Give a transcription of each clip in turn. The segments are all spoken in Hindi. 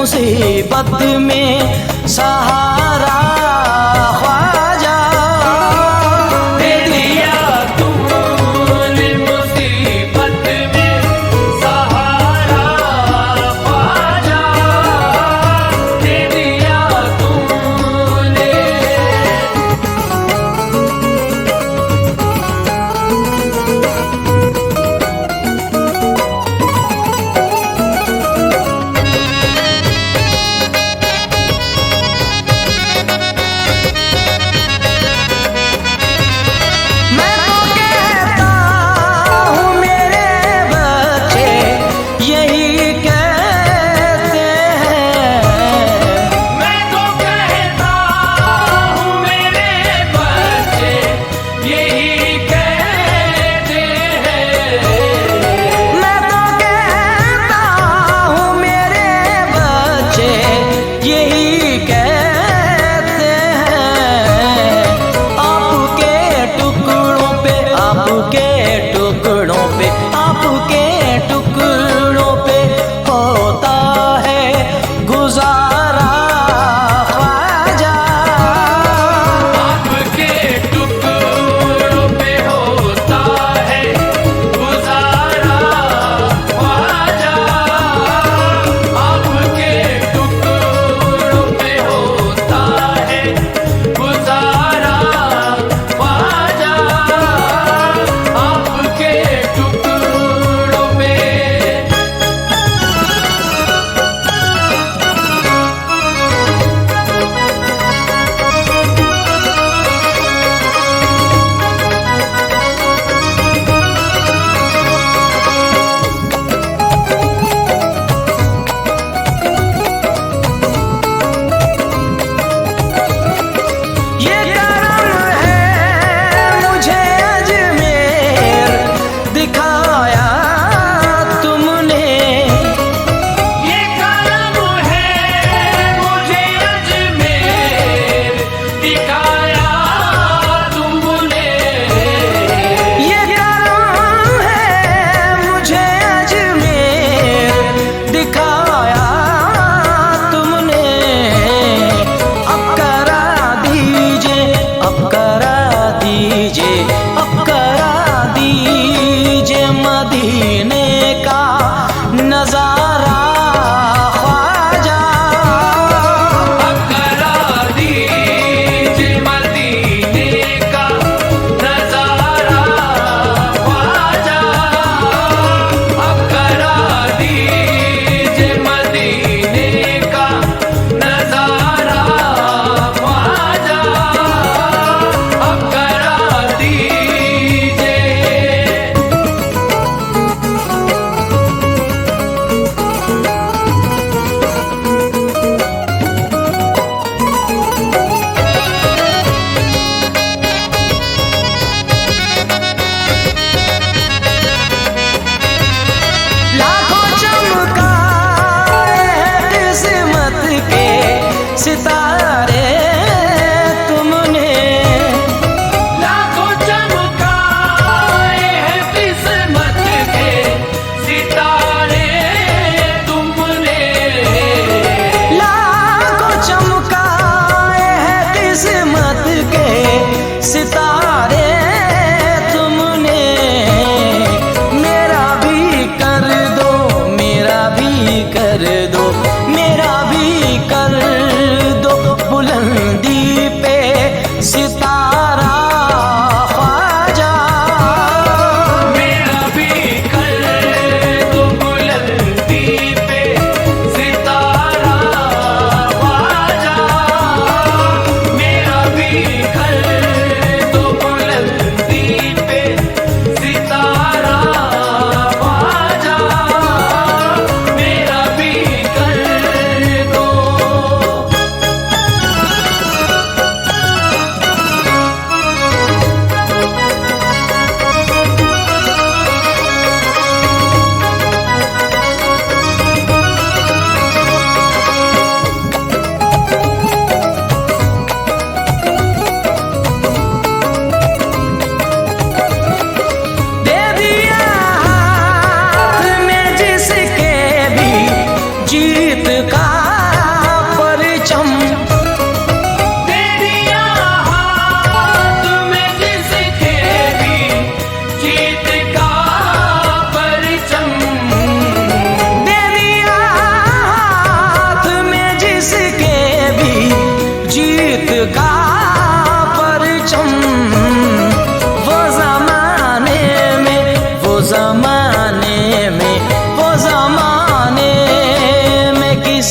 मुसीबत में सहारा ख्वाजा दे दिया तूने मुसीबत में सहारा ख्वाजा, दे दिया तूने।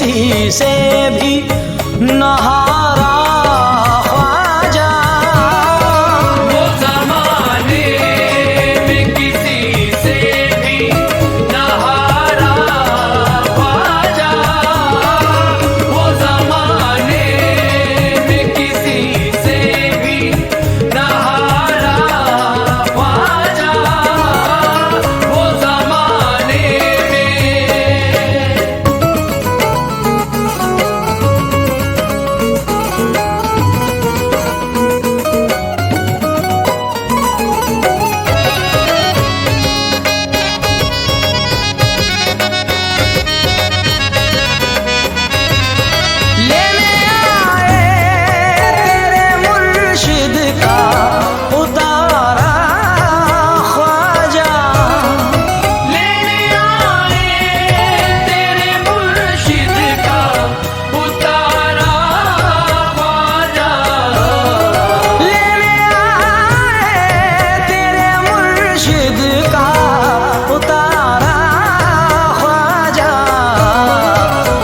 किसी से भी नहारा ख्वाजा। वो ज़माने में किसी से भी नहारा ख्वाजा, वो ज़माने में किसी से भी नहारा ख्वाजा, वो ज़माने में। लेने आए तेरे मुर्शिद का उतारा ख्वाजा। लेने आए तेरे मुर्शिद का उतारा ख्वाजा, लेने आए तेरे मुर्शिद का उतारा ख्वाजा।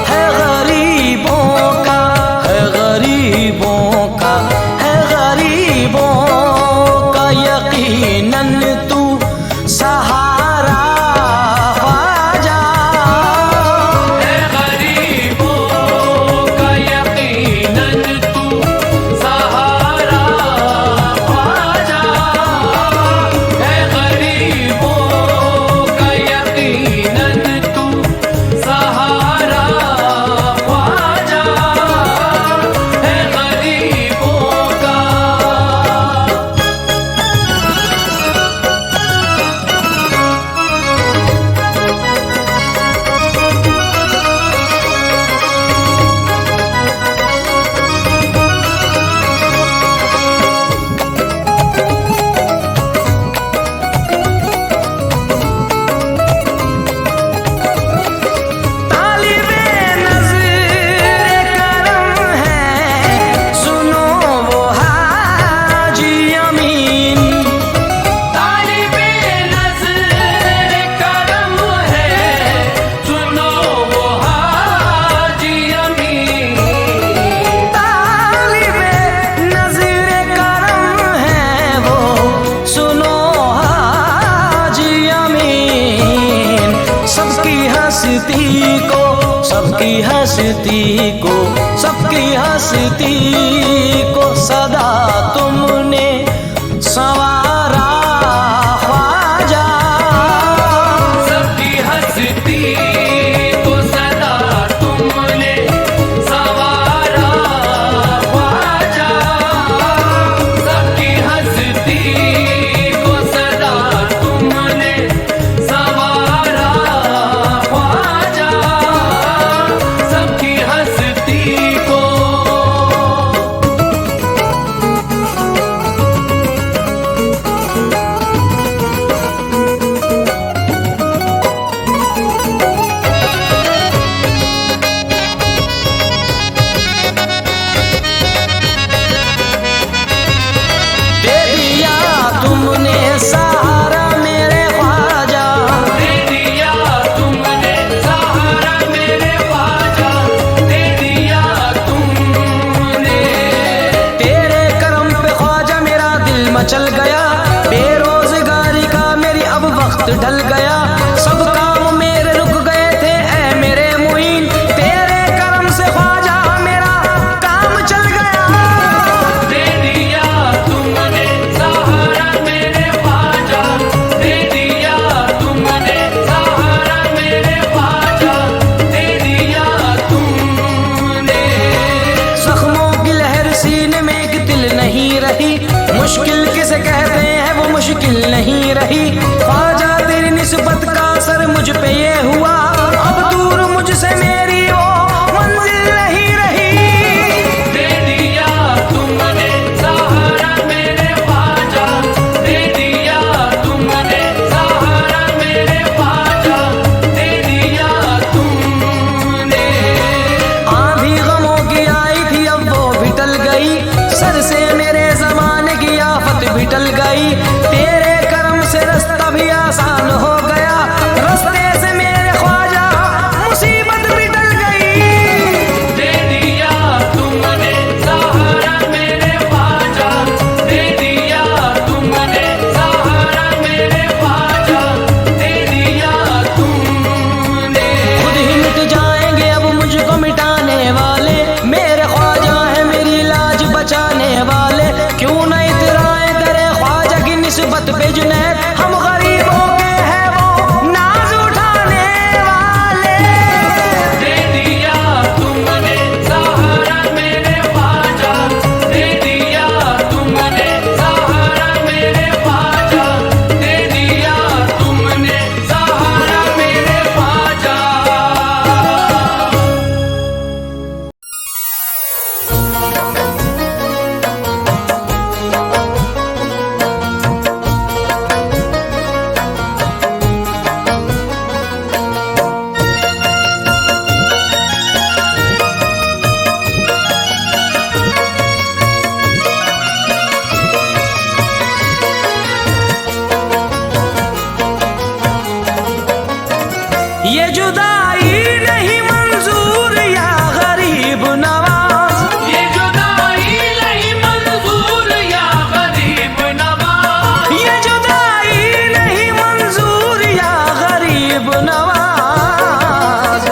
है गरीबों का, है गरीबों का, है गरीबों का यकीनन तू सहारा ख्वाजा। है गरीबों का यकीनन तू सहारा ख्वाजा, है गरीबों का यकीनन तू सहारा ख्वाजा, है गरीबों का। तालिबे नज़र करम है, सुनो वो हाजी अमीन। तालिबे नज़र करम है, सुनो वो हाजी अमीन। तालिबे नज़र करम है वो, सुनो हाजी अमीन। सबकी हस्ती को, सबकी हस्ती को, सबकी हस्ती को सदा तुमने संवारा ख्वाजा। सबकी हस्ती को सदा तुमने संवारा ख्वाजा, सबकी हस्ती को सदा तुमने संवारा ख्वाजा, सबकी हस्ती को। ये जुदाई नहीं मंजूर या गरीब नवाज, ये जुदाई नहीं मंजूर या गरीब नवाज, ये जुदाई नहीं मंजूर या गरीब नवाज।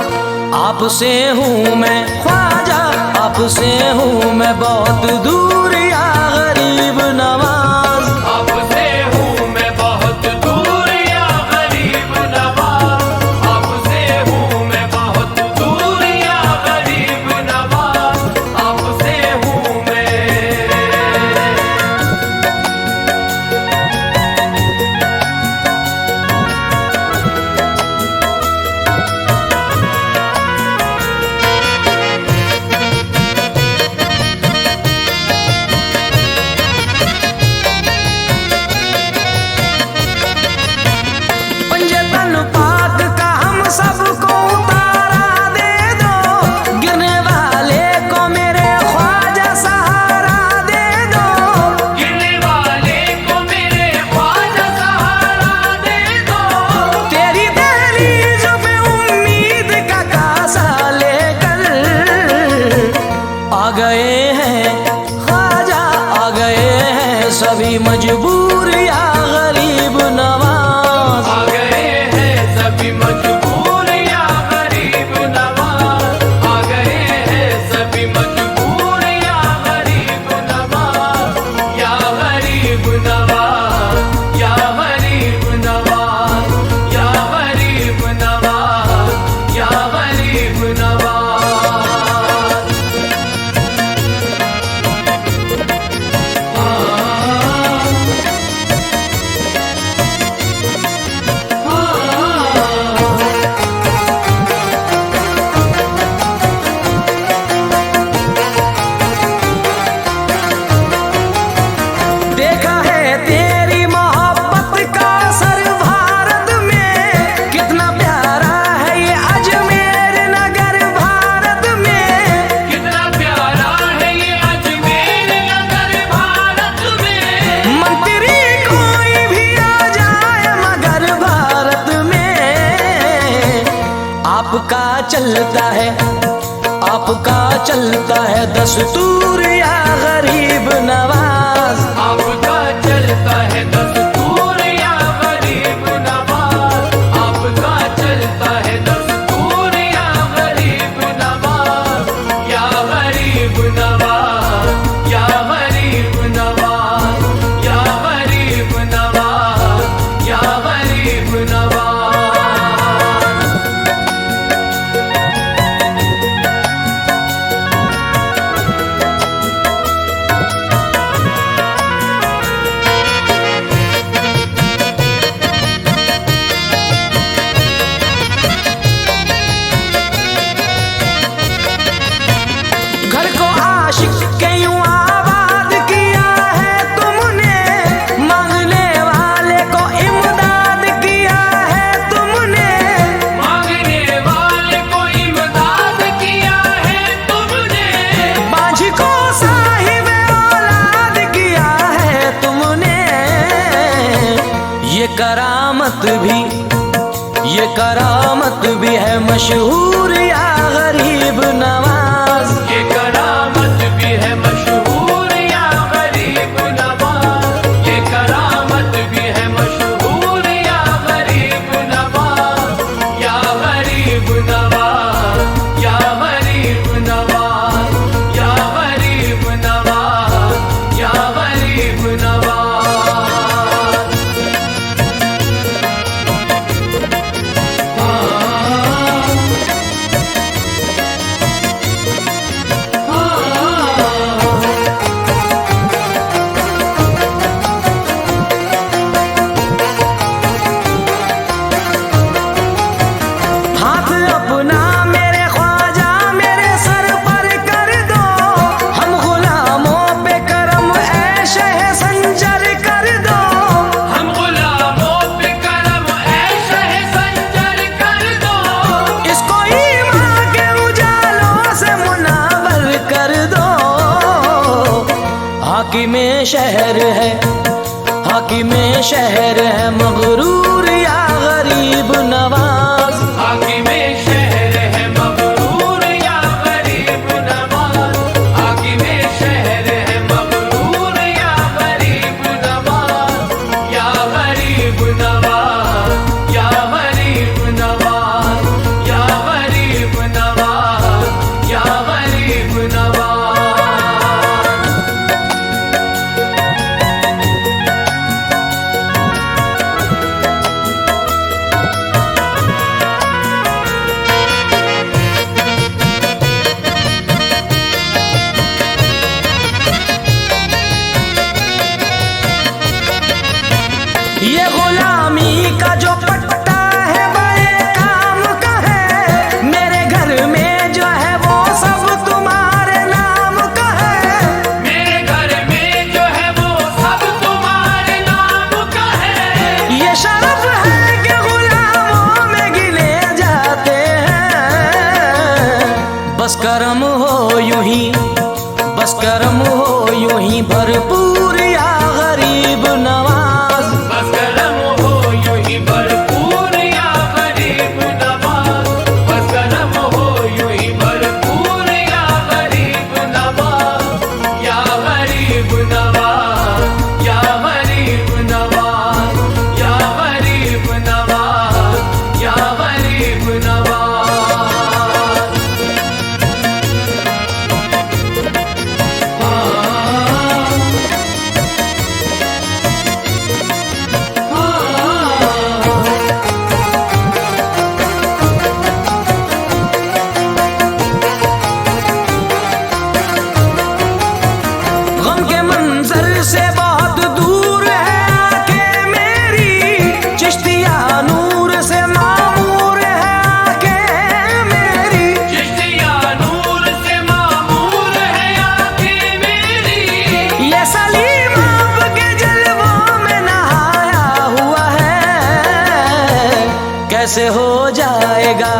आपसे हूँ मैं ख्वाजा, आपसे हूँ मैं बहुत दूर या गरीब नवाज। आपसे हूँ मैं बहुत दूर या गरीब नवाज, आपसे हूँ मैं बहुत दूर या गरीब नवाज, आपसे हूँ मैं। पंजतन पाक का हम सबको उतारा दे दो, गिरने वाले को मेरे ख्वाजा सहारा दे दो। गिरने वाले को मेरे ख्वाजा सहारा दे दो, तेरी दहलीज पे उम्मीद का कासा लेकर आ गए हैं ख्वाजा, आ गए हैं सभी मजबूर या गरीब नवाज। आ गए हैं सभी मजबूर या गरीब नवाज, आ गए हैं सभी मजबूर या गरीब नवाज, या गरीब नवाज, या गरीब नवाज, या गरीब नवाज, या गरीब नवाज। देखा है तेरी मोहब्बत का असर भारत में, कितना प्यारा है ये अजमेर नगर भारत में। कितना प्यारा है ये अजमेर नगर भारत में, मंत्री कोई भी आ जाए मगर भारत में आपका चलता है, आपका चलता है दस्तूर या गरीब नवाज। आपका चलता है दस्तूर या गरीब नवाज, आपका चलता है दस्तूर या गरीब नवाज, या गरीब नवाज, या गरीब नवाज, या गरीब नवाज, या गरीब नवाज। घर को आशिक के यूं आबाद किया है तुमने, मांगने वाले को इमदाद किया है तुमने। मांगने वाले को इमदाद किया है तुमने, बाझ को साहिब औलाद किया है तुमने। ये करामत भी, ये करामत भी है मशहूर या गरीब नवाज। ये करामत भी है मशहूर या गरीब नवाज, ये करामत भी है मशहूर या गरीब नवाज, या गरीब नवाज, या गरीब नवाज, या गरीब नवाज, या गरीब नवाज। हाथ अपना मेरे ख्वाजा मेरे सर पर कर दो, हम गुलामों पे करम ऐश है संजर कर दो। हम गुलामों पे करम ऐश है संजर कर दो, इसको ईमान के उजालों से मुनावर कर दो। हाकिमे शहर है, हाकिमे शहर है मगरूर या गरीब नवाज। हाकिम में शहर है मगरूर या गरीब नवाज, आगे में शहर है मगरूर या गरीब नवाज, या गरीब नवाज, या गरीब नवाज, या गरीब नवाज, या गरीब नवाज। ये गुलामी का जो पट्टा है बड़े काम का है, मेरे घर में जो है वो सब तुम्हारे नाम का है। मेरे घर में जो है वो सब तुम्हारे नाम का है। ये शरफ है कि गुलामों में गिने जाते हैं। बस करम हो यूं ही, बस करम हो यूं ही भरपूर या गरीब नवाज। बस करम हो यूं ही भरपूर या गरीब नवाज, बस करम हो यूं ही भरपूर या गरीब नवाज, या गरीब नवाज, या गरीब नवाज, या गरीब नवाज, या गरीब नवाज। गम के मंजर से बहुत दूर है आके मेरी, चिश्तिया नूर से मामूर है आके मेरी। चिश्तिया नूर से मामूर है आंखें मेरी, ये सलीम आपके जलवों में नहाया हुआ है। कैसे हो जाएगा,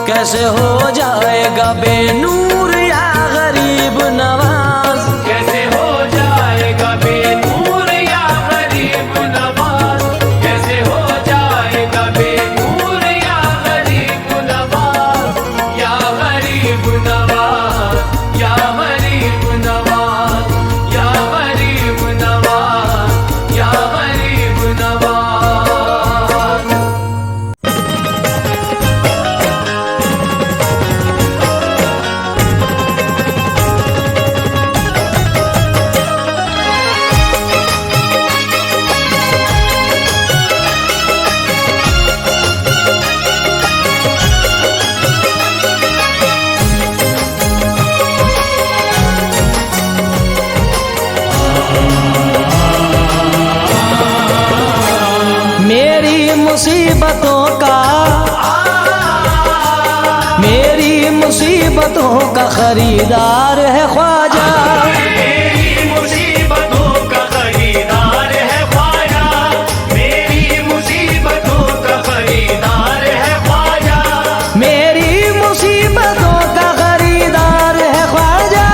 कैसे हो जाएगा बेनूर या गरीब नवाज। कैसे हो जाएगा बेनूर या गरीब नवाज, कैसे हो जाएगा बेनूर या गरीब नवाज, या गरीब नवाज, या गरीब नवाज, या गरीब नवाज, या गरीब नवाज। मेरी मुसीबतों का, मेरी मुसीबतों का खरीदार है ख्वाजा। मेरी मुसीबतों का खरीदार है ख्वाजा, मेरी मुसीबतों का खरीदार है ख्वाजा, मेरी मुसीबतों का खरीदार है ख्वाजा।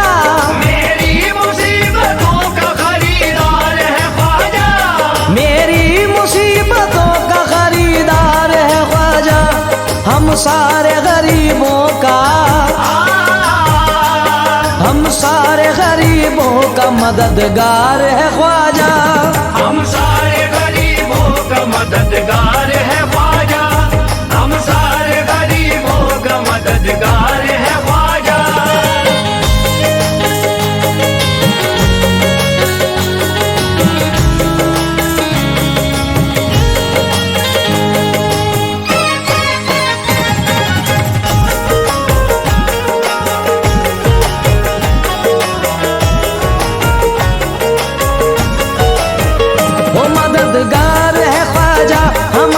मेरी मुसीबतों का खरीदार है ख्वाजा, मेरी मुसीबतों का खरीदार है ख्वाजा। हम सारे गरीबों का, हम सारे गरीबों का मददगार है ख्वाजा। हम सारे गरीबों का मददगार है ख्वाजा, हम सारे गरीबों का मददगार है ख्वाजा। वो मददगार है ख्वाजा, हम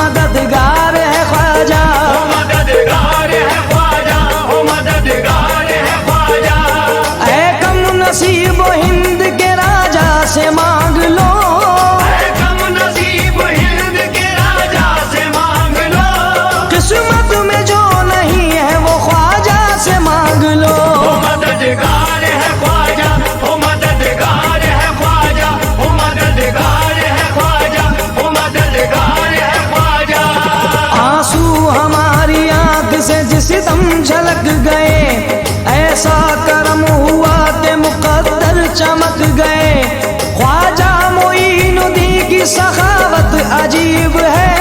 झलक गए, ऐसा करम हुआ ते मुकद्दर चमक गए। ख्वाजा मोइनुद्दीन की सखावत अजीब है,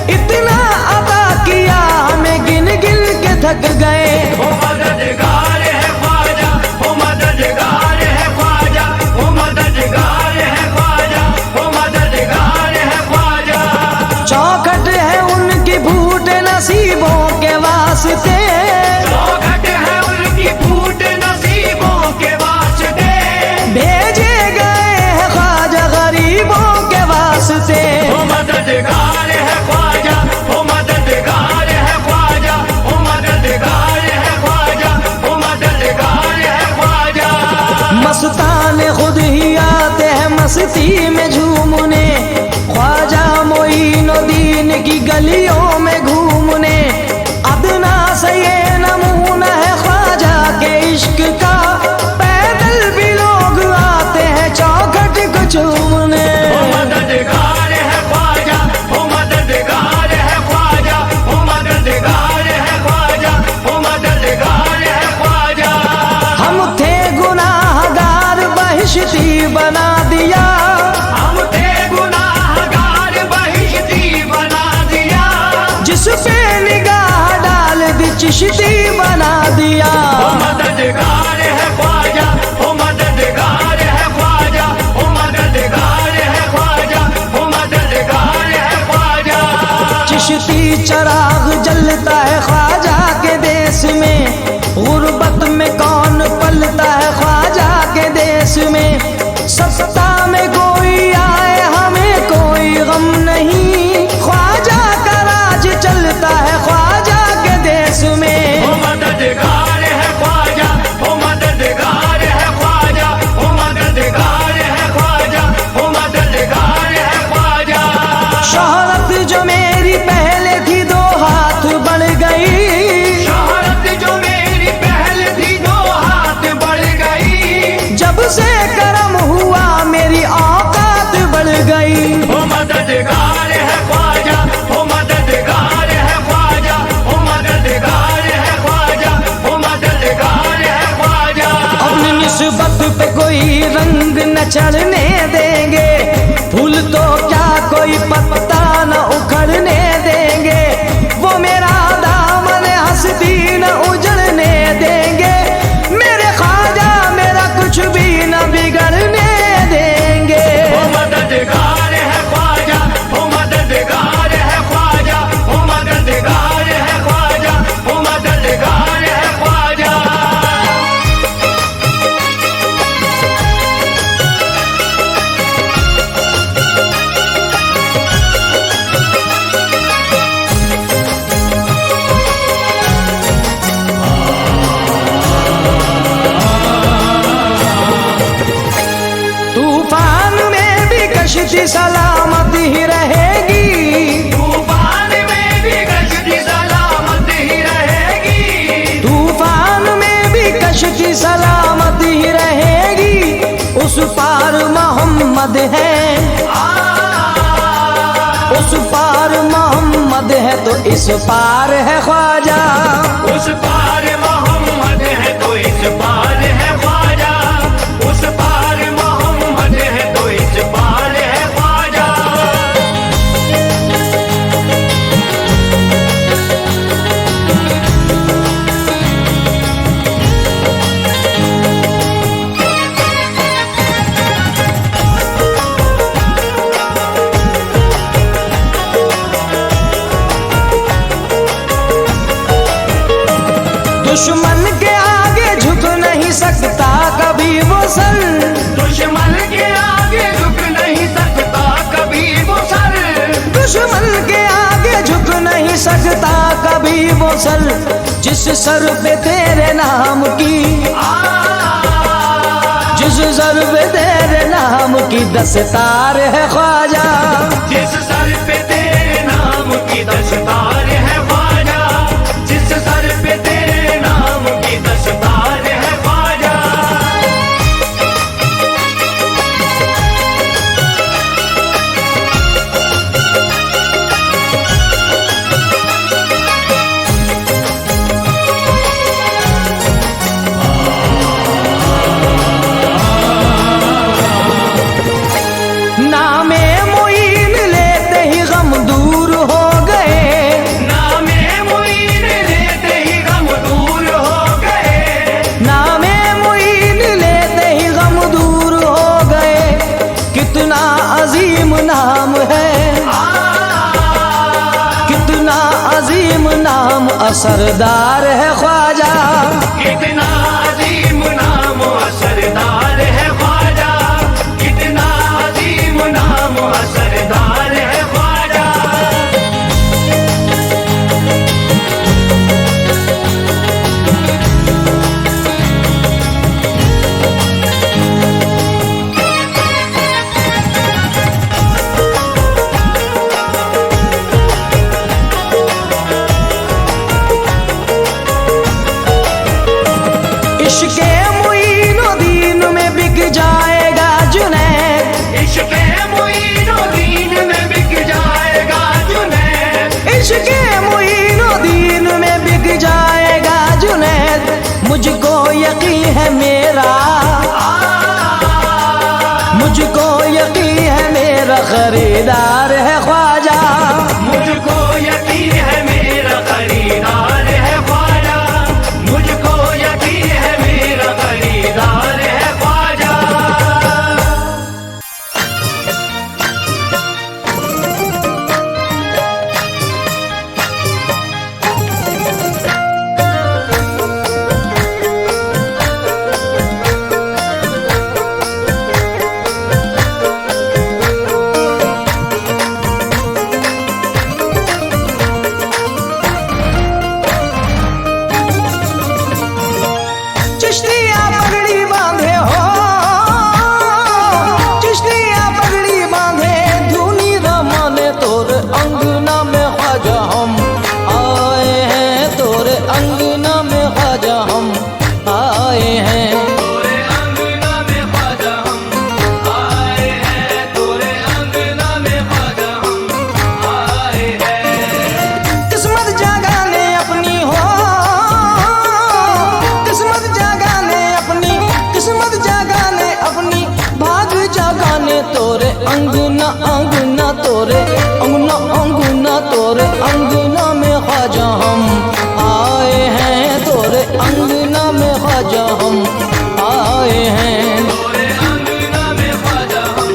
इतना अता किया हमें गिन गिन के थक गए। वो मददगार है ख्वाजा, वो मददगार है ख्वाजा, वो मददगार है ख्वाजा, वो मददगार है ख्वाजा। चौखट है उनकी फूट नसीबों के वास्ते, चौखट है उनकी फूट नसीबों के वास्ते। भेजे गए हैं ख्वाजा गरीबों के वास्ते। वो मददगार है ख्वाजा, वो मददगार है ख्वाजा, वो मददगार है ख्वाजा, वो मददगार है ख्वाजा। मस्ताने खुद ही आते हैं मस्ती में झूमने, ख्वाजा मोइनुद्दीन की गलियों में घूमने। अदना से ये नमूना है ख्वाजा के इश्क का, पैदल भी लोग आते हैं चौखट को चूमने। वो मददगार है ख्वाजा, वो मददगार है ख्वाजा, वो मददगार है ख्वाजा, वो मददगार है ख्वाजा। हम थे गुनाहगार बहिश्ती बना दिया, हम थे गुनाहगार बहिश्ती बना दिया। जिस पे निगाह डाल दी चिश्ती बना दिया। वो मददगार है ख्वाजा, वो मददगार है ख्वाजा, वो मददगार है ख्वाजा, वो मददगार है ख्वाजा। चिश्ती चराग जलता है ख्वाजा के देश में, गुर्बत में कौन पलता है ख्वाजा के देश में। सत्ता में कोई आए हमें कोई गम नहीं, ख्वाजा का राज चलता है ख्वाजा के देश में। वो मददगार है ख्वाजा, वो मददगार है ख्वाजा, वो मददगार है ख्वाजा, वो मददगार है ख्वाजा। शोहरत जो मेरी पहले थी दो हाथ बढ़ गई, शोहरत जो मेरी पहले थी दो हाथ बढ़ गई। जब से करम हुआ मेरी औकात बढ़ गई। वो मददगार है ख्वाजा, वो मददगार है ख्वाजा, वो मददगार है ख्वाजा, वो मददगार है ख्वाजा। अपनी निस्बत पे कोई रंग न चढ़ने देंगे, फूल तो क्या कोई पत्ता न उखड़ने देंगे। वो मेरा दामन हस्ती न उजड़ने देंगे, मेरे ख्वाजा मेरा कुछ भी न बिगड़ने देंगे। वो मददगार है ख्वाजा, वो मददगार है ख्वाजा, वो मददगार है ख्वाजा, वो मददगार है ख्वाजा। तूफान में भी कश्ती सलामत ही रहेगी, तूफान में भी कश्ती सलामत ही रहेगी। तूफान में भी कश्ती सलामत ही रहेगी। उस पार मोहम्मद है, उस पार मोहम्मद है तो इस पार है ख्वाजा। उस पार मोहम्मद है तो इस पार है ख्वाजा, उस पार मोहम्मद है तो इस पार है ख्वाजा। दुश्मन के आगे झुक नहीं सकता कभी वो सर, दुश्मन के आगे झुक नहीं सकता कभी वो सर। दुश्मन के आगे झुक नहीं सकता कभी वो सर। जिस सर पे तेरे नाम की, जिस सर पे तेरे नाम की दस्तार है ख्वाजा। जिस सर पे तेरे नाम की दस्तार है ख्वाजा, जिस सर पे तेरे नाम की दस्तार है ख्वाजा। असरदार है ख्वाजा। कितना अजीम नाम असरदार है ख्वाजा, कितना अजीम नाम असरदार है ख्वाजा। इश्क़े मुईनुद्दीन में बिक जाएगा जुनैद, इश्क़े मुईनुद्दीन में बिक जाएगा जुनैद, इश्क़े मुईनुद्दीन में बिक जाएगा जुनैद। मुझको यकीन है मेरा, मुझको यकीन है मेरा खरीदार है ख्वाजा। मुझको यकीन है मेरा खरीदार है ख्वाजा, मुझको यकीन है मेरा खरीदार है ख्वाजा। चिश्तिया पगड़ी बांधे हो, चिश्तिया पगड़ी बांधे, धूनी रमाने तोरे अंगना में ख्वाजा हम आए हैं, तोरे अंगना में ख्वाजा हम आए हैं। तोरे अंगना में ख्वाजा हम आए हैं, तोरे अंगना में ख्वाजा हम आए हैं। किस्मत जगाने अपनी हो, किस्मत जगाने अपनी, किस्मत जगाने अपनी, भाग जगाने तोरे अंगना अंगना, तोरे अंगना अंगना, तोरे अंगना में ख्वाजा हम आए हैं, तोरे अंगना में ख्वाजा हम आए हैं। तोरे अंगना में ख्वाजा हम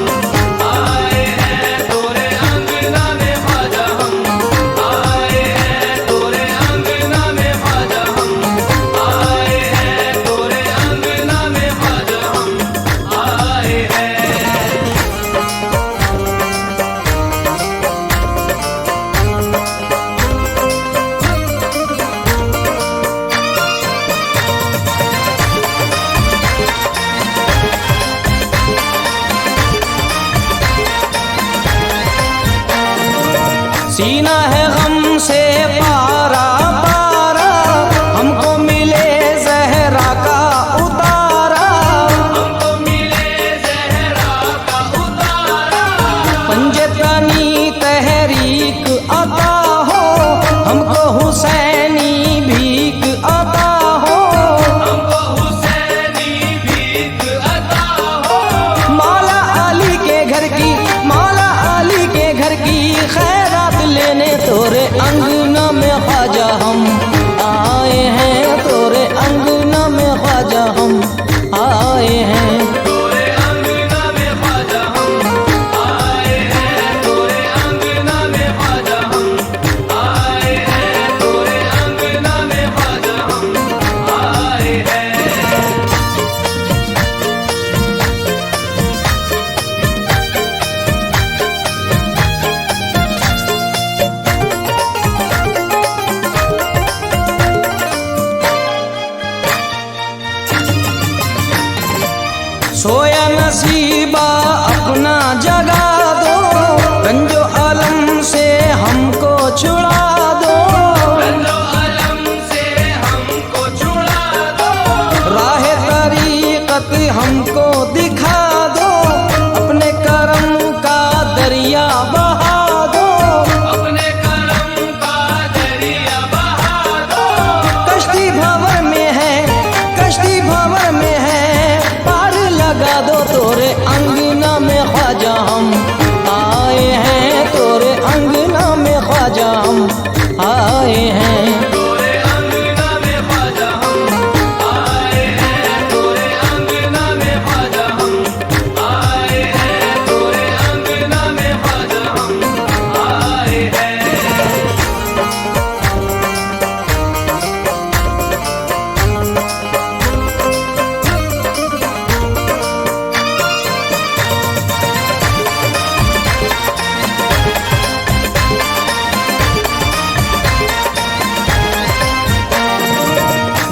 आए हैं, तोरे अंगना में ख्वाजा हम आए हैं, तोरे अंगना में ख्वाजा हम आए हैं, तोरे अंगना में ख्वाजा हम आए हैं। सीना है गम से पारा पारा, हमको मिले जहरा का उतारा, हमको मिले ज़हरा का उतारा, पंजे तनी तहरीक अता हो, हमको हुसैनी भीख अता हो। हमको हुसैनी भीख अता हो। मौला अली के घर की, मौला अली के घर की खैरात लेने तोरे अंगना में ख्वाजा हम आए हैं, तोरे अंगना में ख्वाजा हम आए हैं। तोरे अंगना में ख्वाजा हम आए हैं, तोरे अंगना में ख्वाजा हम आए हैं, तोरे अंगना में ख्वाजा हम आए हैं। सोया नसीबा अपना जगा दो, रंजो अलम से हमको छुड़ा दो, रंजो अलम से हमको छुड़ा दो, राह तरीकत हमको दिखा दो, अपने करम का दरिया बहा दो, अपने करम का दरिया बहा दो। कश्ती भंवर में है, कश्ती भंवर में है, पार लगा दो तोरे अंगना में ख्वाजा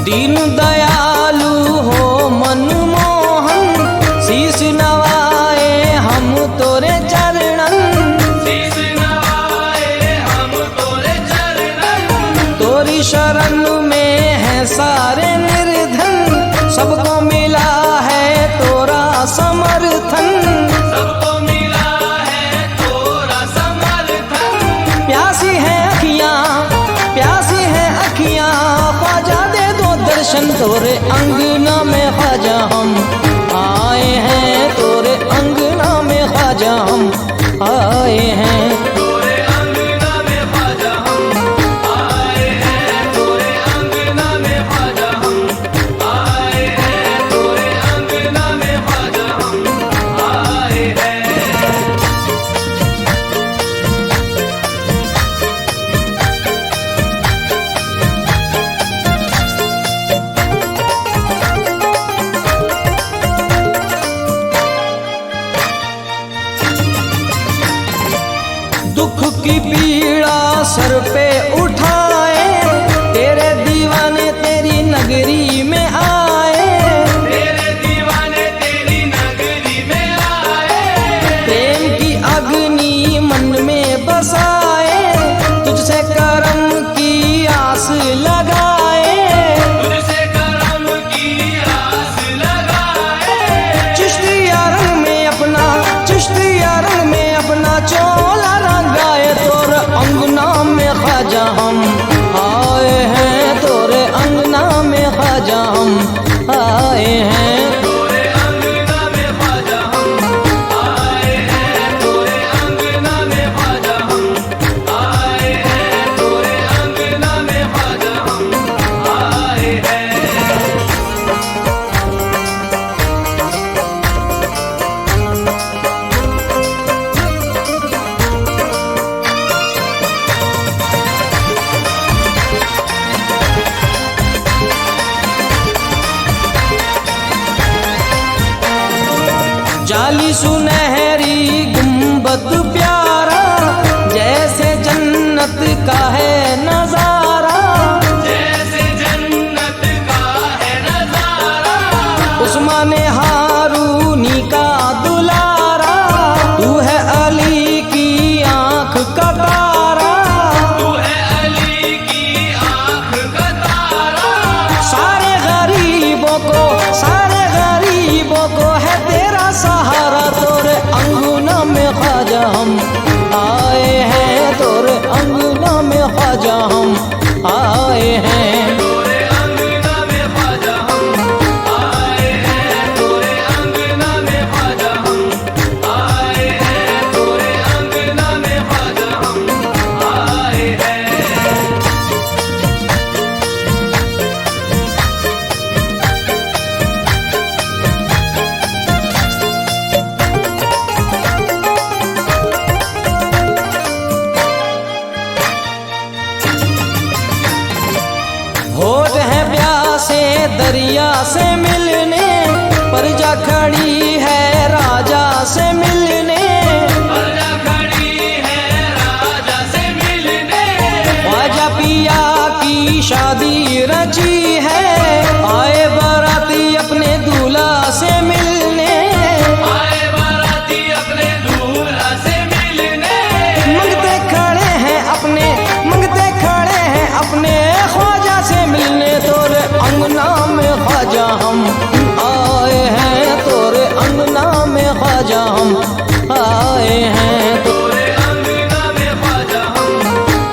दीन दयालु हो मनमोहन, शीश नवाए हम तोरे चरणन। शीश नवाए हम तोरे चरणन। तोरी शरण में है सारे निर्धन, सबको मिला है तोरा समर्थन। सबको मिला है तोरा समर्थन। प्यासी है अखियां, प्यासी है अखियां, ख्वाजा दे दो दर्शन। तोरे अंगना में ख्वाजा हम आए हैं, तोरे अंगना में ख्वाजा हम आए हैं। तोरे अंगना में ख्वाजा हम आए हैं। तोरे अंगना में ख्वाजा हम आए हैं। तोरे अंगना में ख्वाजा हम आए हैं। दुख की पीड़ा सर पे उठाए, तेरे दीवाने तेरी नगरी में आए। तेरे दीवाने तेरी नगरी में आए। प्रेम की अग्नि मन में बसाए, तुझसे करम की आस लगाए। तुझसे करम की आस लगाए। चिश्तिया रंग में अपना, चिश्तिया रंग में अपना चोला रंगाए। तोरे अंगना में ख्वाजा हम आए हैं, तोरे अंगना में ख्वाजा हम आए हैं। तोरे अंगना में ख्वाजा हम आए हैं। तोरे अंगना में ख्वाजा हम आए हैं। तोरे अंगना में ख्वाजा हम आए हैं। जाली सुनहरी गुंबद प्यारा, जैसे जन्नत का है नजारा। जैसे जन्नत का है नजारा। उस्मान हारूनी का दुलारा, तू है अली की आंख का तारा। तू है अली की आंख का तारा। सारे गरीबों को, सारे गरीबों को है तेरा सहारा। तोरे अंगना में ख्वाजा हम आए हैं, तोरे अंगना में ख्वाजा हम आए हैं। तोरे अंगना में ख्वाजा हम आए हैं। तोरे अंगना में ख्वाजा हम आए हैं। तोरे अंगना में ख्वाजा हम आए हैं। होठ है प्यासे दरिया से मिलने, प्रजा खड़ी है राजा से मिलने। प्रजा खड़ी है राजा से मिलने। ख्वाजा पिया की शादी रची है, आए बाराती अपने दूल्हा से मिलने। आए बाराती अपने दूल्हा से मिलने। मंगते खड़े हैं अपने, मंगते खड़े हैं अपने ख्वाजा से मिलने। तोरे अंगना में ख्वाजा हम आए हैं, तोरे अंगना में ख्वाजा हम आए हैं। तोरे अंगना में ख्वाजा हम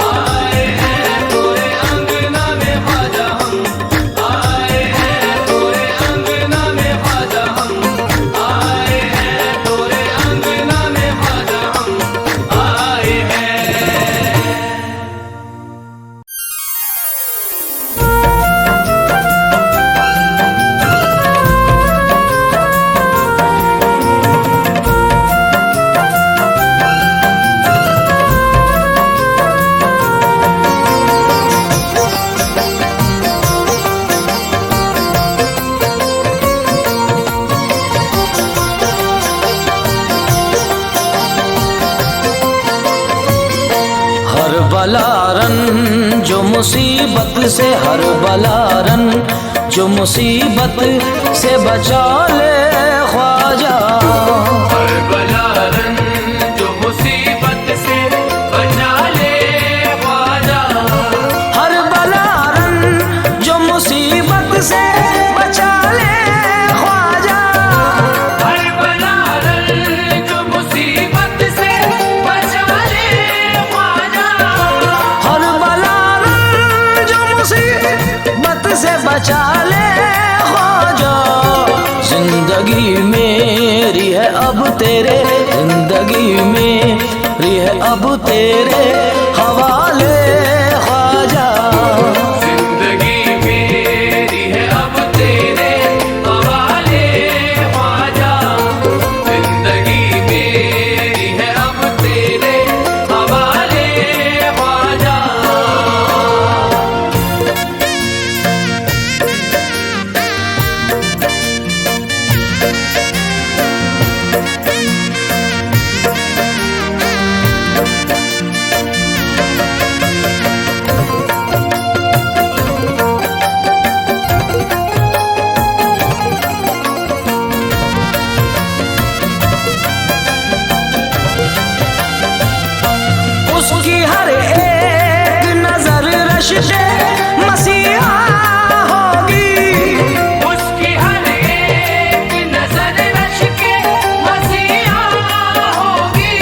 आए हैं। तोरे अंगना में ख्वाजा हम आए हैं। तोरे अंगना में ख्वाजा हम आए हैं। तोरे अंगना में ख्वाजा हम आए हैं। बलारन जो मुसीबत से हर बलारन जो मुसीबत से बचा ले ख्वाजा। हर बला रन जो मुसीबत से बचा ले ख्वाजा। हर बला रन जो मुसीबत से बचा ले ख्वाजा। हर बला रन जो मुसीबत से बचा ले ख्वाजा। हर बला रन जो मुसीबत से बचा ले ख्वाजा। जिंदगी मेरी है अब तेरे, जिंदगी मेरी है अब तेरे हवाले ख्वाजा। जिंदगी मेरी है अब तेरे हवाले ख्वाजा। जिंदगी मेरी है अब तेरे हवाले ख्वाजा। उसकी हर एक नजर रश्के मसीहा होगी। उसकी हर एक नजर रश्के मसीहा होगी।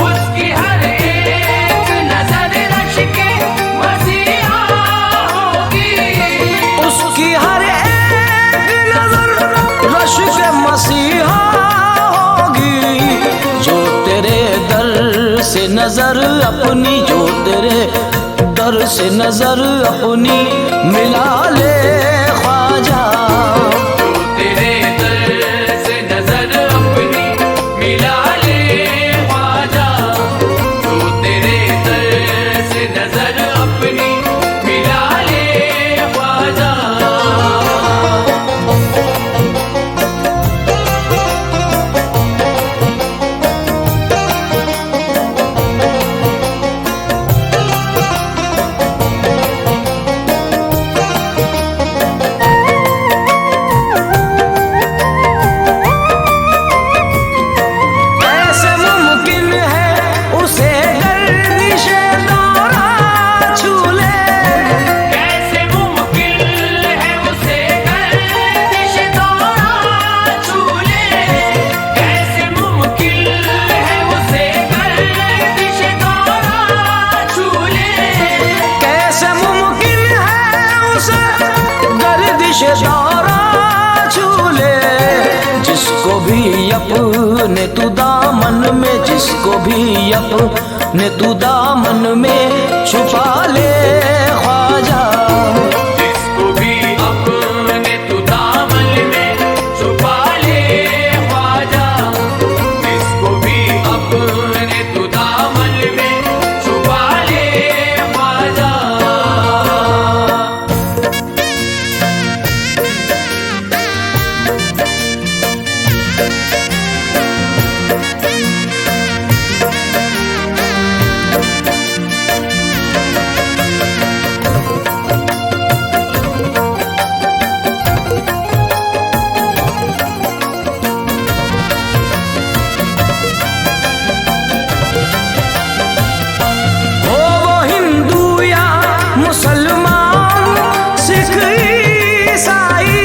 उसकी हर एक नजर रश्के मसीहा होगी। उसकी हर एक नजर रश्के मसीहा होगी। जो तेरे दर से नजर अपनी, जो तेरे दर से नजर अपनी मिला ले ख्वाजा। जो तेरे दर से नजर अपनी मिला ले ख्वाजा। जो तेरे दर से नजर अपनी मिला ले ख्वाजा। कैसे मुमकिन है उसे गर्दिशे दौरा छू ले। कैसे मुमकिन है उसे गर्दिश दौरा छू ले। कैसे मुमकिन है उसे गर्दिश दौरा छू ले। कैसे मुमकिन है उसे गर्दिश दौरा छू ले। जिसको भी अपने तू दामन में, जिसको भी अपने तू दामन में छुपा ले ख्वाजा। जिसको भी अपने तू दामन में छुपा ले ख्वाजा। जिसको भी अपने तू दामन में छुपा ले ख्वाजा। हो वो हिंदू या मुसलमान, सिख ईसाई।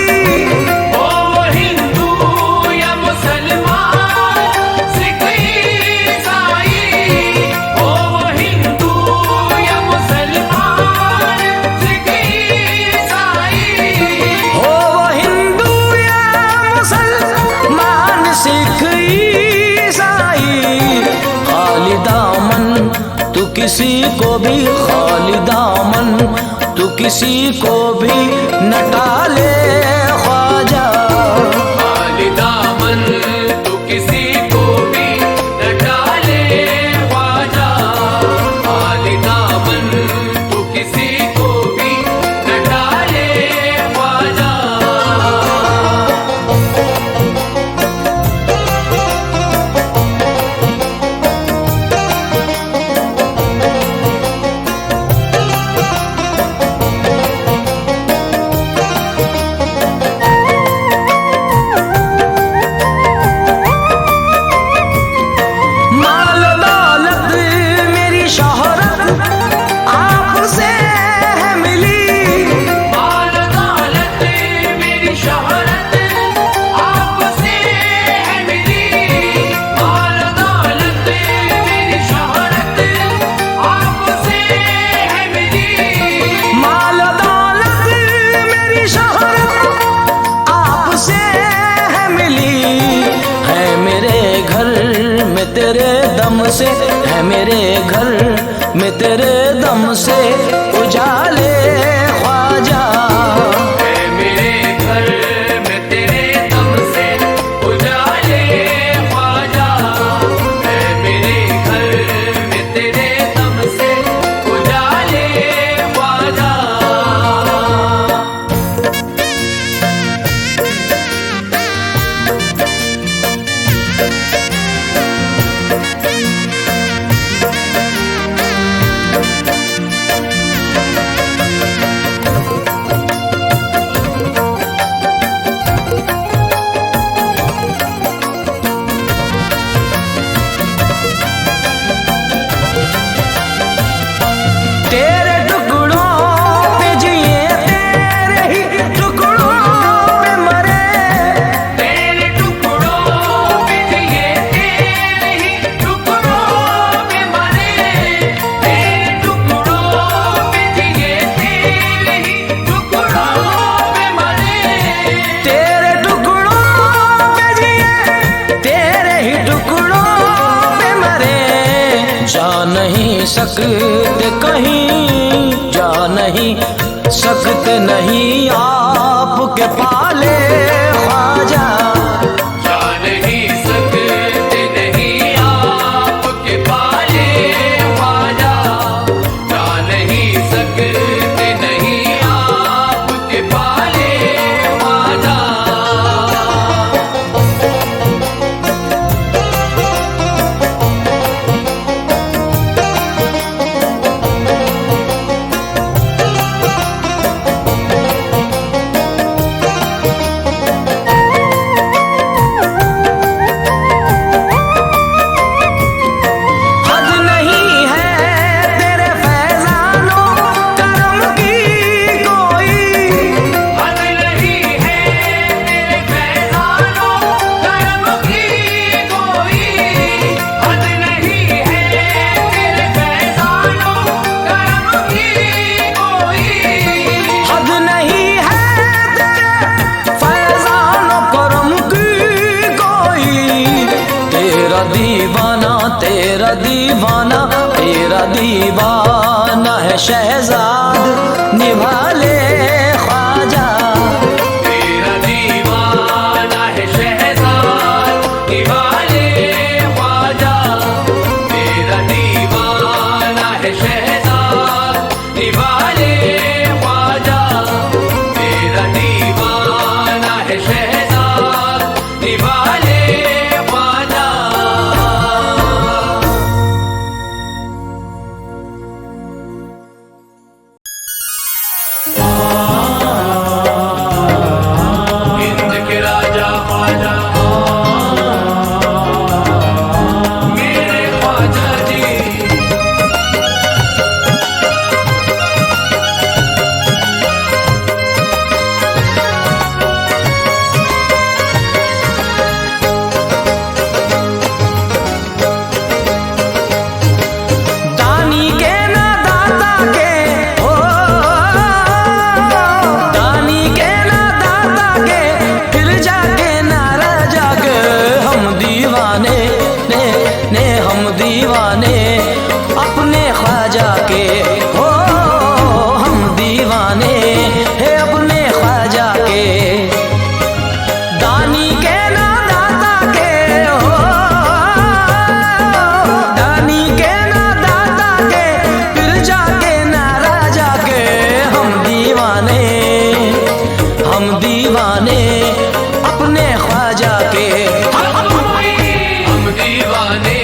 ओ वो हिंदू या मुसलमान, सिख ईसाई। ओ वो हिंदू या मुसलमान, सिख ईसाई। हो वो हिंदू या मुसलमान, सिख ईसाई। खाली दामन तू किसी को भी, खाली दामन तू किसी को भी न टाले ख्वाजा। खाली दामन तू किसी को भी न डाले ख्वाजा। खाली दामन तू किसी को भी न डाले ख्वाजा। घर से है मेरे घर में तेरे दम से उजाले ख्वाजा। है मेरे घर में तेरे दम से उजाले ख्वाजा। है मेरे घर में तेरे दम से उजाले ख्वाजा। तेरे टुकड़ों पे जिए तेरे ही टुकड़ों पे मरे। तेरे टुकड़ों पे जिए तेरे ही टुकड़ों पे मरे। तेरे टुकड़ों पे जिए तेरे ही टुकड़ों पे मरे। तेरे टुकड़ों पे जिए तेरे ही टुकड़ों पे मरे। जा नहीं सकते कहीं, जा नहीं सकते नहीं आपके पाले ख्वाजा। जा नहीं सकते नहीं आपके पाले ख्वाजा। जा नहीं सकते नहीं आपके पाले ख्वाजा। हद नहीं है तेरे फैजानों करम की कोई। हद नहीं है तेरे फैजानों करम की कोई। हद नहीं है तेरे फैजानों करम की कोई। हद नहीं है तेरे फैजानों करम की कोई। तेरा दीवाना तेरा दीवाना तेरा दीवाना है शहजाद निभा ले ख्वाजा। तेरा दीवाना है शहजाद निभा ले ख्वाजा। तेरा दीवाना है शहजाद निभा ले ख्वाजा। तेरा दीवाना है शहजाद निभा ले ख्वाजा। हिंद के राजा ख्वाजा मेरे ख्वाजा जी। दानी के ना दाता के हो, दानी के ना दाता के फिर जाके ना राजा के। हम दीवाने ने हम दीवाने अपने ख्वाजा के हो। हम दीवाने हैं अपने ख्वाजा के। दानी के ना दाता के हो, दानी के ना दाता के फिर जाके ना राजा के। हम दीवाने अपने ख्वाजा के। हम दीवाने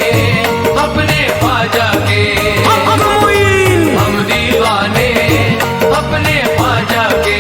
अपने ख्वाजा के। हम दीवाने अपने ख्वाजा के।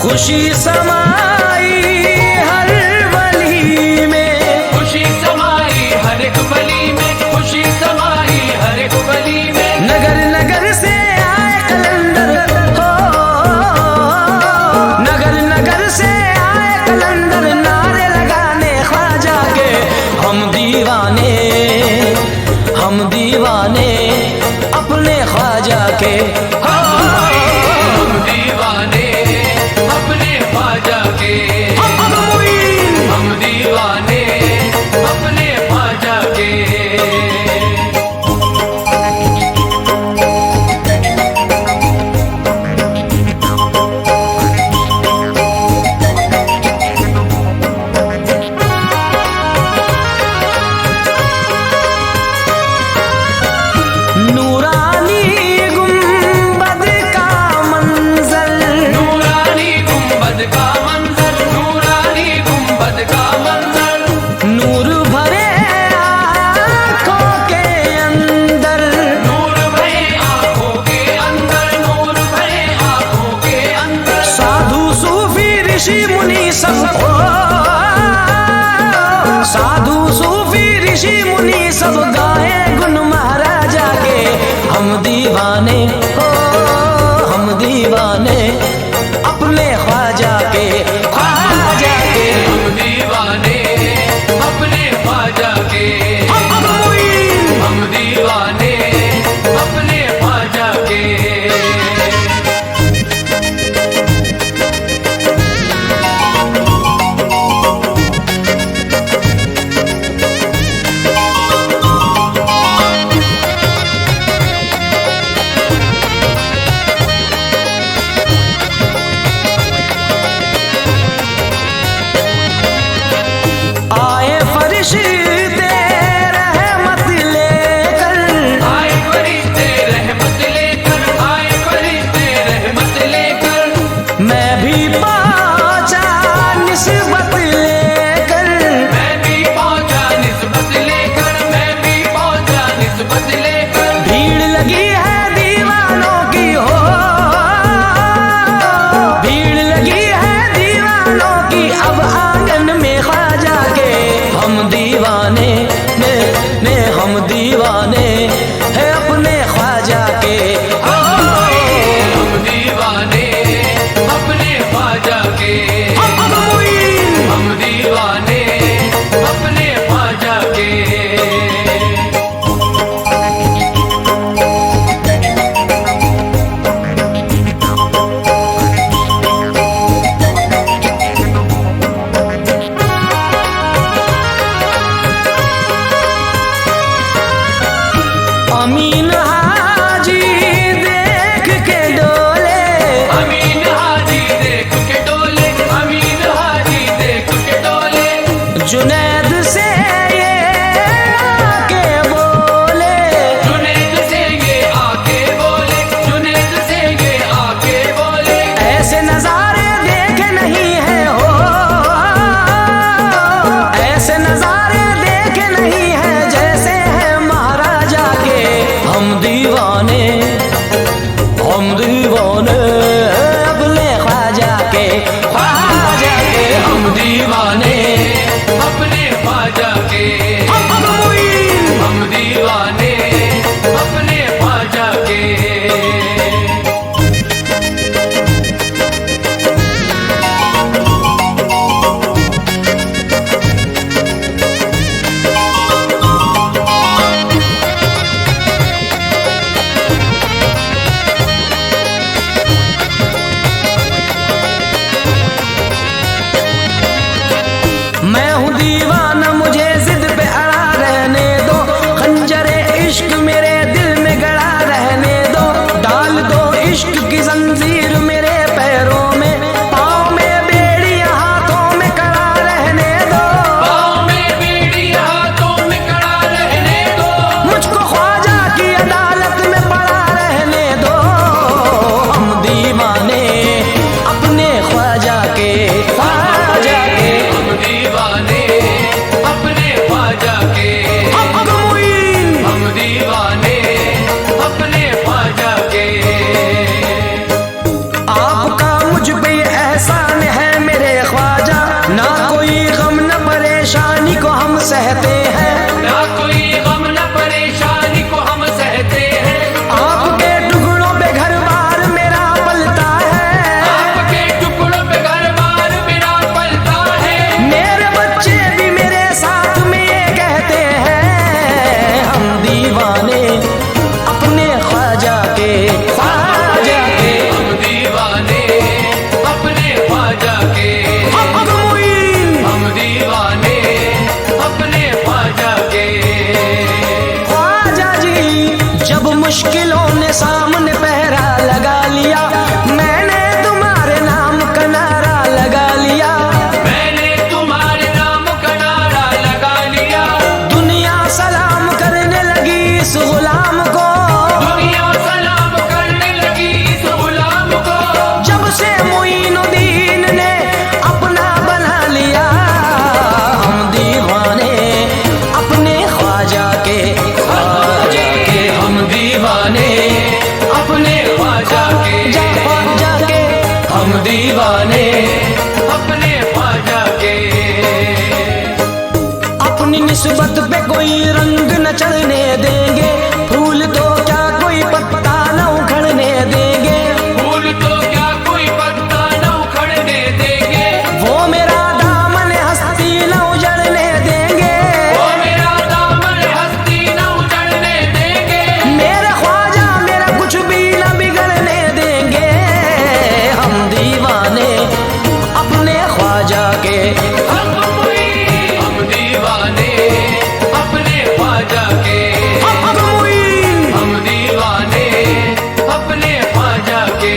खुशी समाई हर वली में, खुशी समाई हर एक वली में, खुशी समाई हर एक वली में। नगर नगर से आए कलंदर हो, नगर नगर से आए कलंदर नारे लगाने ख्वाजा के। हम दीवाने अपने ख्वाजा के। हम दीवाने अपने ख्वाजा के, हम दीवाने अपने ख्वाजा के। नूरानी गुंबद का मंजर, नूरानी गुंबद का मंजर, नूरानी गुंबद का मंजर। नूर भरे आँखों के अंदर, नूर भरे आँखों के अंदर, नूर भरे आँखों के अंदर। साधु सूफी ऋषि मुनि सब हो, साधु सूफी ऋषि मुनि सब गाए गुण महाराजा के। हम दीवाने हो, हम दीवाने अपने ख्वाजा के, ख्वाजा के। हम दीवाने अपने ख्वाजा के, हम दीवाने अपने ख्वाजा के। हम दीवाने अपने ख्वाजा के। अपनी निस्बत पे कोई रंग न चढ़ने देंगे, फूल तो क्या कोई पत्ता न उखड़ने देंगे, फूल तो क्या कोई पत्ता न उखड़ने देंगे, वो मेरा दामन हस्ती न उजड़ने देंगे, वो मेरा दामन हस्ती न उजड़ने देंगे, मेरे ख्वाजा मेरा कुछ भी न बिगड़ने देंगे। हम दीवाने अपने ख्वाजा के, हम दीवाने अपने ख्वाजा के, हम दीवाने अपने ख्वाजा के।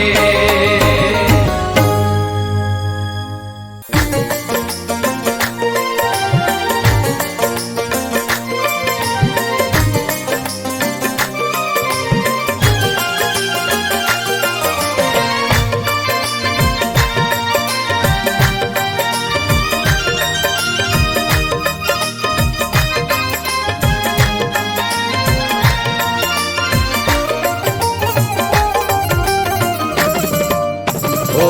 ओ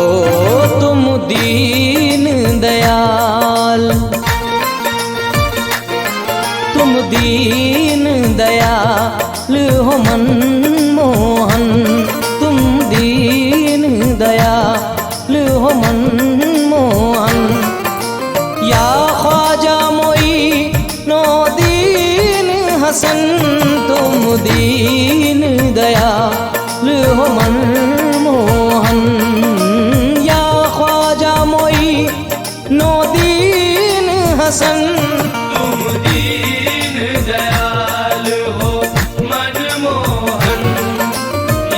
तुम दीन दयाल, तुम दीन दयाल हो मनमोहन, तुम दीन दयाल हो मनमोहन। या ख्वाजा मोइनो दीन हसन, तुम दीन दयाल हो मनमोहन। या ख्वाजा मोइनो दीन हसन, तुम दीन दयाल हो मनमोहन।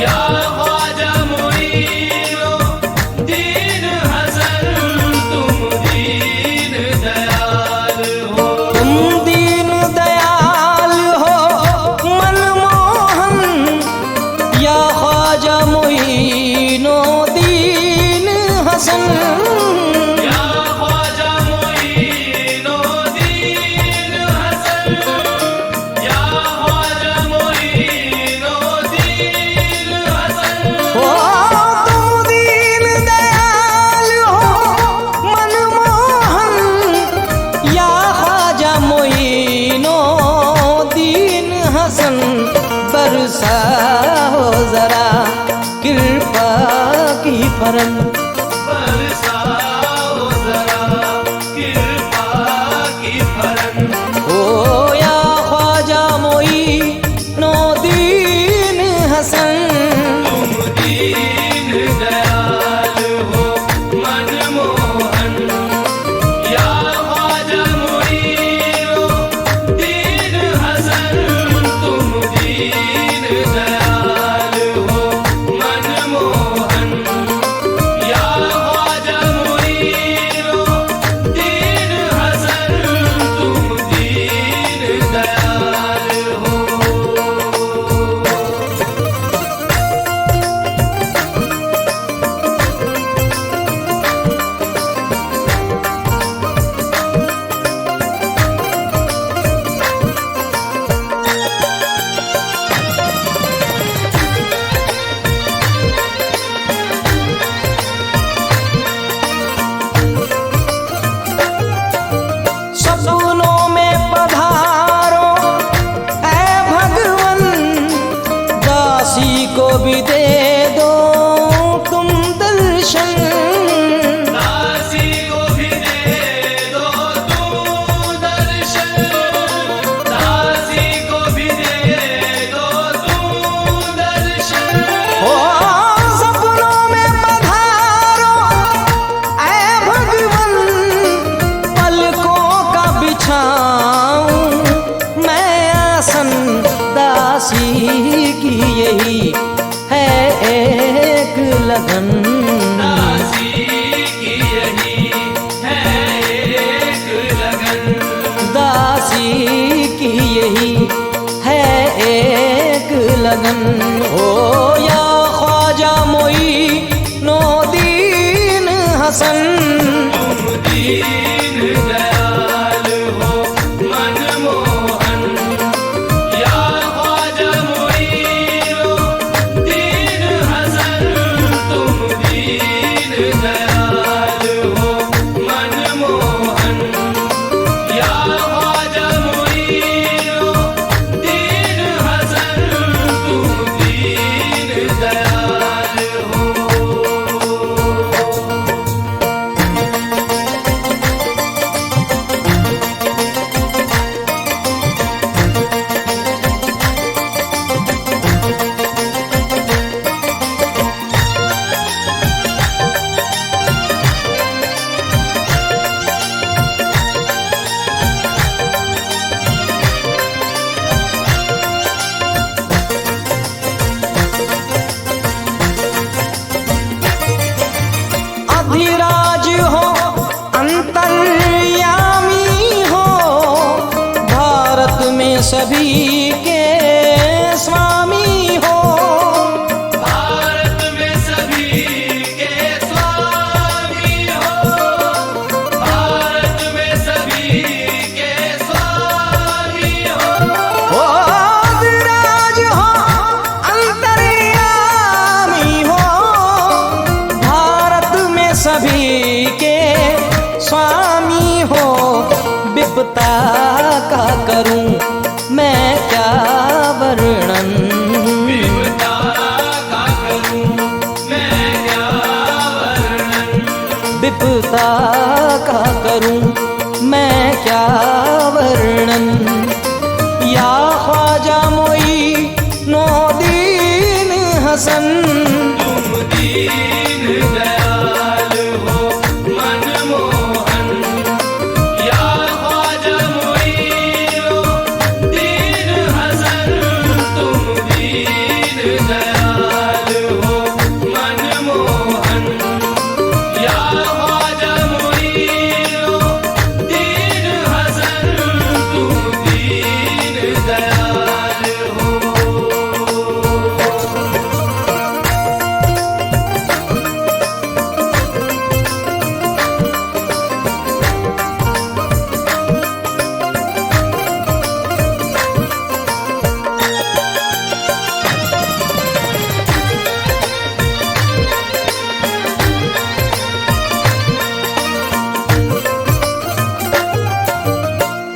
या ख्वाजा मोइनो दीन हसन, तुम दीन दयाल हो। तुम दीन दयाल हो मनमोहन। या ख्वाजा मोइनो दीन हसन, या ख्वाजा मोइनो दीन हसन, या ख्वाजा मोइनो दीन हसन। ओ तुम दीन दयाल हो मनमोहन। या ख्वाजा मोइनो दीन हसन, बरसा हो जरा कृपा की फरन, बरसाओ जरा कृपा की फरन। ओ या ख्वाजा मोइनो दीन हसन। तुम दीन दयाल हो मनमोहन। या ख्वाजा मोइनो दीन हसन, तुम दीन दयाल हो मनमोहन। या ख्वाजा मोइनो दीन हसन, तुम दीन दयाल हो। सपनों में पधारो ऐ भगवन, दासी को भी दे दो तुम दर्शन। दासी को भी दे दो तुम दर्शन, दासी को भी दे दो तुम दर्शन। ओ सपनों में पधारो ऐ भगवन, पलकों का बिछाऊं मैं आसन। दासी की यही है एक लगन, दासी की यही है एक लगन, दासी की यही है एक लगन। ओ या ख्वाजा मोइनो दीन हसन, तुम दीन दयाल हो मनमोहन। या ख्वाजा मोइनो दीन हसन, तुम दीन दयाल हो मनमोहन या ख्वाजा मुईनो दीन हसन तुम दीन दयाल हो। अधिराज हो अंतर्यामी हो भारत में सभी के स्वामी हो भारत में सभी के स्वामी हो भारत में सभी के स्वामी हो अधिराज हो अंतर्यामी हो भारत में सभी के स्वामी हो विपता का करूं मैं क्या वर्णन विपदा का करूं मैं क्या वर्णन विपता का करूं मैं क्या वर्णन या ख्वाजा मोई नो दीन हसन तुम दीन दयाल हो मनमोहन या ख्वाजा मुईनो दीन हसन तुम दीन दयाल हो मनमोहन या ख्वाजा मुईनो दीन हसन तुम दीन दयाल हो।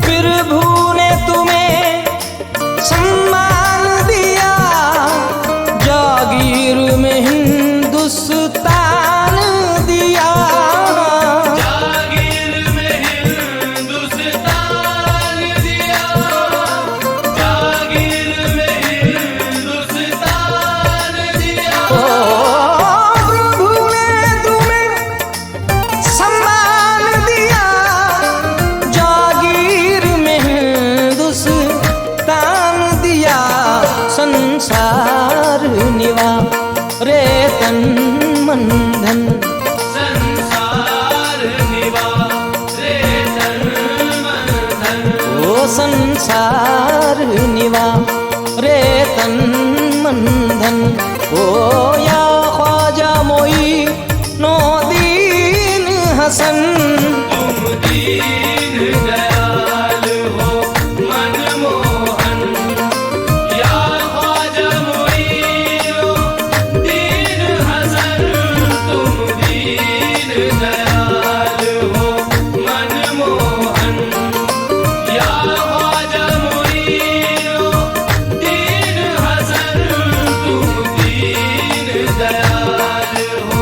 प्रभु ने तुम्हें सम्मान दिया जागीर में हिंदुस्तान दिया जागीर में हिंदुस्तान दिया जागीर में हिंदुस्तान दिया ओ प्रभु ने तुम्हें सम्मान दिया जागीर में हिंदुस्तान दिया संसार निवा रे तन मन धन संसार निवा रे तन मन धन ओ संसार निवा रे तन मन धन ओ या ख्वाजा मोई नो दीन हसन तुम दीन दयाल हो मनमोहन या ख्वाजा मुईनो दीन हसन तुम दीन दयाल हो मनमोहन या ख्वाजा मुईनो दीन हसन तुम दीन दयाल हो।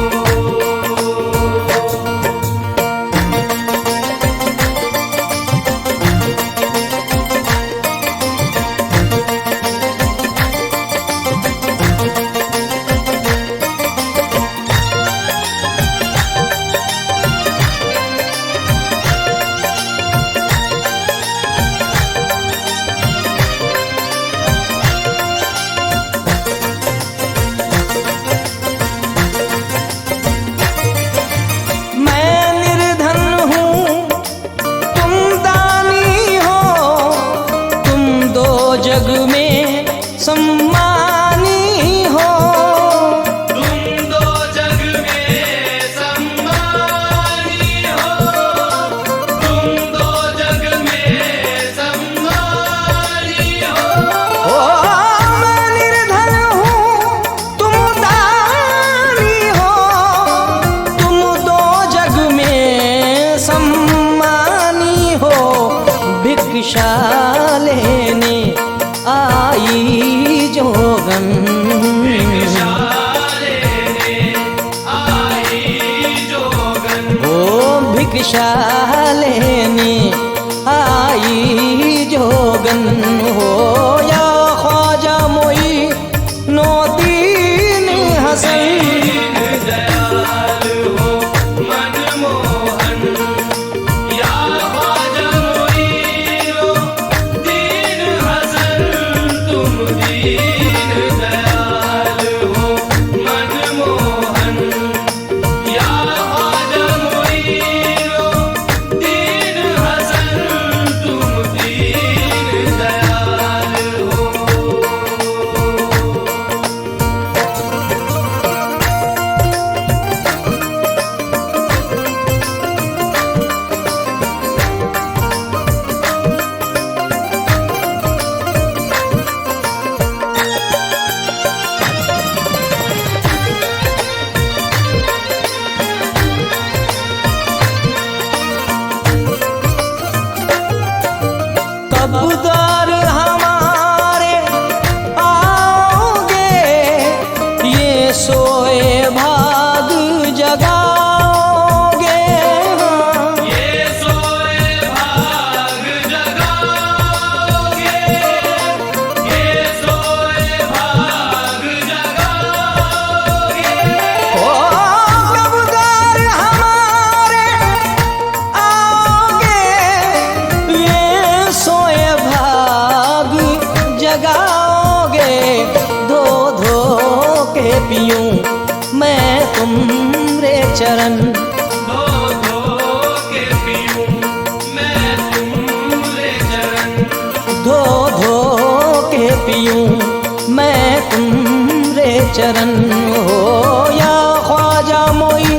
भिक्षा लेने आई जोगन। भिक्षा लेने आई जोगन। ओ भिक्षा लेने आई जोगन हो या ख्वाजा मोई नो दीन हसन। दयाल हो मनमोहन या ख्वाजा मोइनो दीन हसन तुम दीन दयाल हो मनमोहन या ख्वाजा मोइनो दीन हसन तुम दीन दयाल हो। कब दर हमारे आओगे ये सोए भाग जगाओगे। ये सोए भाग जगाओगे। ये सोए भाग जगाओगे। ओ कब दर हमारे आओगे ये सोए भाग जगाओगे। धो धो के पीऊं मैं तुमरे चरण। धो धो के पीऊं मैं तुमरे चरण। धो धो के पीऊं मैं तुमरे चरण हो या ख्वाजा मोई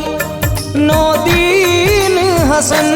नो दीन हसन।